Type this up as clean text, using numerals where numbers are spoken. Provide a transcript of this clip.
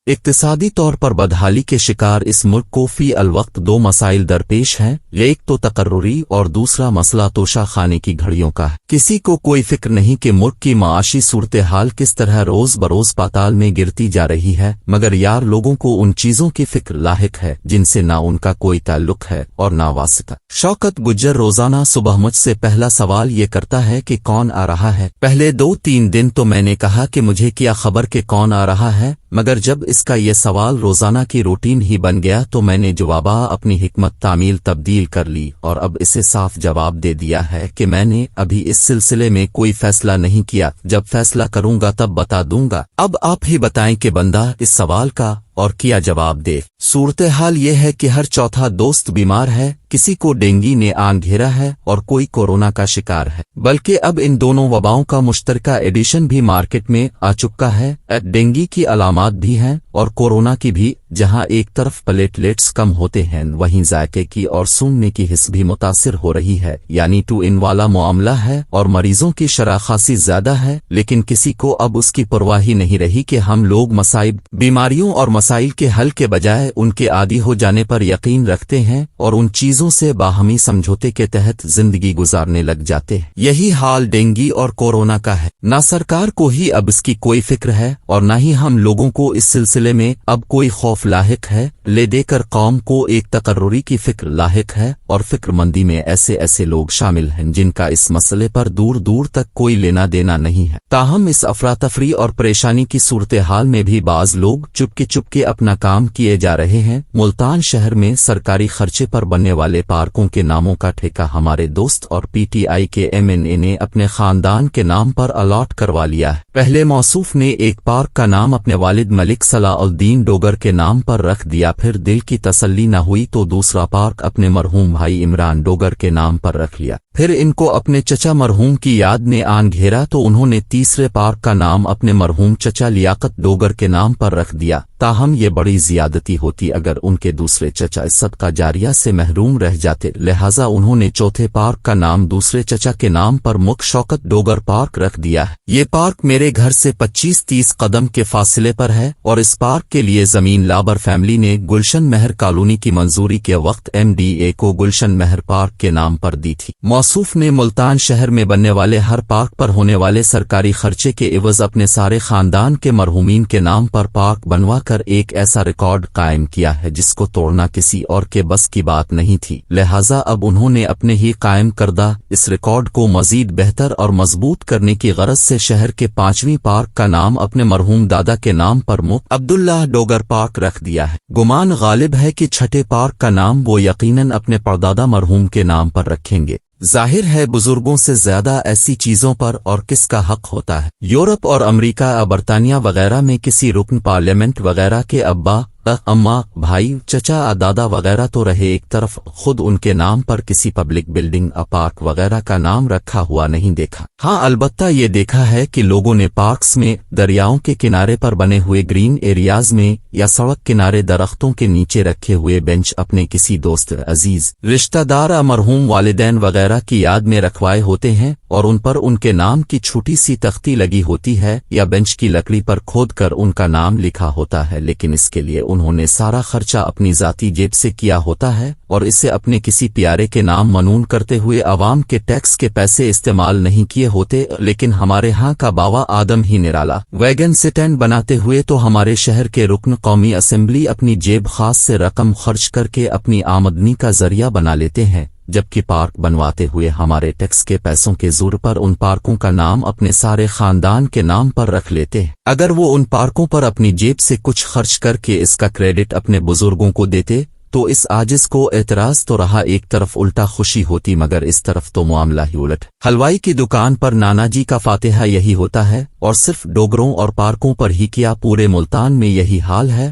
اقتصادی طور پر بدحالی کے شکار اس ملک کو فی الوقت دو مسائل درپیش ہیں، ایک تو تقرری اور دوسرا مسئلہ توشہ خانے کی گھڑیوں کا ہے۔ کسی کو کوئی فکر نہیں کہ ملک کی معاشی صورتحال کس طرح روز بروز پاتال میں گرتی جا رہی ہے، مگر یار لوگوں کو ان چیزوں کی فکر لاحق ہے جن سے نہ ان کا کوئی تعلق ہے اور نہ واسطہ۔ شوکت گجر روزانہ صبح مجھ سے پہلا سوال یہ کرتا ہے کہ کون آ رہا ہے۔ پہلے 2-3 دن تو میں نے کہا کہ مجھے کیا خبر کہ کون آ رہا ہے، مگر جب اس کا یہ سوال روزانہ کی روٹین ہی بن گیا تو میں نے جوابا اپنی حکمت تعمیل تبدیل کر لی اور اب اسے صاف جواب دے دیا ہے کہ میں نے ابھی اس سلسلے میں کوئی فیصلہ نہیں کیا، جب فیصلہ کروں گا تب بتا دوں گا۔ اب آپ ہی بتائیں کہ بندہ اس سوال کا اور کیا جواب دے۔ صورتحال یہ ہے کہ ہر چوتھا دوست بیمار ہے، کسی کو ڈینگی نے آن گھیرا ہے اور کوئی کورونا کا شکار ہے، بلکہ اب ان دونوں وباؤں کا مشترکہ ایڈیشن بھی مارکیٹ میں آ چکا ہے۔ ڈینگی کی علامات بھی ہیں اور کورونا کی بھی، جہاں ایک طرف پلیٹلیٹس کم ہوتے ہیں وہیں ذائقے کی اور سونگنے کی حس بھی متاثر ہو رہی ہے، یعنی 2 in والا معاملہ ہے اور مریضوں کی شرح خاصی زیادہ ہے، لیکن کسی کو اب اس کی پرواہ ہی نہیں رہی کہ ہم لوگ مصائب، بیماریوں اور مسائل کے حل کے بجائے ان کے عادی ہو جانے پر یقین رکھتے ہیں اور ان چیزوں سے باہمی سمجھوتے کے تحت زندگی گزارنے لگ جاتے ہیں۔ یہی حال ڈینگی اور کورونا کا ہے۔ نہ سرکار کو ہی اب اس کی کوئی فکر ہے اور نہ ہی ہم لوگوں کو اس سلسلے میں اب کوئی خوف لاحق ہے، لے دے کر قوم کو ایک تقرری کی فکر لاحق ہے اور فکر مندی میں ایسے لوگ شامل ہیں جن کا اس مسئلے پر دور دور تک کوئی لینا دینا نہیں ہے۔ تاہم اس افراتفری اور پریشانی کی صورتحال میں بھی بعض لوگ چپکے اپنا کام کیے جا رہے ہیں۔ ملتان شہر میں سرکاری خرچے پر بننے والے پارکوں کے ناموں کا ٹھیکہ ہمارے دوست اور پی ٹی آئی کے MNA نے اپنے خاندان کے نام پر الاٹ کروا لیا ہے۔ پہلے موصوف نے ایک پارک کا نام اپنے والد ملک صلاح الدین ڈوگر کے نام پر رکھ دیا، پھر دل کی تسلی نہ ہوئی تو دوسرا پارک اپنے مرحوم بھائی عمران ڈوگر کے نام پر رکھ لیا، پھر ان کو اپنے چچا مرحوم کی یاد نے آن گھیرا تو انہوں نے تیسرے پارک کا نام اپنے مرحوم چچا لیاقت ڈوگر کے نام پر رکھ دیا۔ تاہم یہ بڑی زیادتی ہوتی اگر ان کے دوسرے چچا اس صدقہ جاریہ سے محروم رہ جاتے، لہٰذا انہوں نے چوتھے پارک کا نام دوسرے چچا کے نام پر مک شوکت ڈوگر پارک رکھ دیا ہے۔ یہ پارک میرے گھر سے 25-30 قدم کے فاصلے پر ہے اور اس پارک کے لیے زمین لابر فیملی نے گلشن مہر کالونی کی منظوری کے وقت MDA کو گلشن مہر پارک کے نام پر دی تھی۔ موصوف نے ملتان شہر میں بننے والے ہر پارک پر ہونے والے سرکاری خرچے کے عوض اپنے سارے خاندان کے مرحومین کے نام پر پارک بنوا کر ایک ایسا ریکارڈ قائم کیا ہے جس کو توڑنا کسی اور کے بس کی بات نہیں تھی، لہٰذا اب انہوں نے اپنے ہی قائم کردہ اس ریکارڈ کو مزید بہتر اور مضبوط کرنے کی غرض سے شہر کے 5ویں پارک کا نام اپنے مرحوم دادا کے نام پر مک عبداللہ ڈوگر پارک رکھ دیا ہے۔ گمان غالب ہے کہ چھٹے پارک کا نام وہ یقیناً اپنے پردادا مرحوم کے نام پر رکھیں گے۔ ظاہر ہے بزرگوں سے زیادہ ایسی چیزوں پر اور کس کا حق ہوتا ہے۔ یورپ اور امریکہ، برطانیہ وغیرہ میں کسی رکن پارلیمنٹ وغیرہ کے ابا، اماں، بھائی، چچا، دادا وغیرہ تو رہے ایک طرف، خود ان کے نام پر کسی پبلک بلڈنگ، پارک وغیرہ کا نام رکھا ہوا نہیں دیکھا۔ ہاں البتہ یہ دیکھا ہے کہ لوگوں نے پارکس میں، دریاؤں کے کنارے پر بنے ہوئے گرین ایریاز میں یا سڑک کنارے درختوں کے نیچے رکھے ہوئے بینچ اپنے کسی دوست، عزیز، رشتہ دار، مرحوم والدین وغیرہ کی یاد میں رکھوائے ہوتے ہیں اور ان پر ان کے نام کی چھوٹی سی تختی لگی ہوتی ہے یا بینچ کی لکڑی پر کھود کر ان کا نام لکھا ہوتا ہے، لیکن اس کے لیے انہوں نے سارا خرچہ اپنی ذاتی جیب سے کیا ہوتا ہے اور اسے اپنے کسی پیارے کے نام منون کرتے ہوئے عوام کے ٹیکس کے پیسے استعمال نہیں کیے ہوتے۔ لیکن ہمارے ہاں کا باوا آدم ہی نرالا، ویگن سٹینڈ بناتے ہوئے تو ہمارے شہر کے رکن قومی اسمبلی اپنی جیب خاص سے رقم خرچ کر کے اپنی آمدنی کا ذریعہ بنا لیتے ہیں، جبکہ پارک بنواتے ہوئے ہمارے ٹیکس کے پیسوں کے زور پر ان پارکوں کا نام اپنے سارے خاندان کے نام پر رکھ لیتے ہیں۔ اگر وہ ان پارکوں پر اپنی جیب سے کچھ خرچ کر کے اس کا کریڈٹ اپنے بزرگوں کو دیتے تو اس عاجز کو اعتراض تو رہا، ایک طرف الٹا خوشی ہوتی، مگر اس طرف تو معاملہ ہی الٹ۔ حلوائی کی دکان پر نانا جی کا فاتحہ یہی ہوتا ہے اور صرف ڈوگروں اور پارکوں پر ہی کیا پورے ملتان میں یہی حال ہے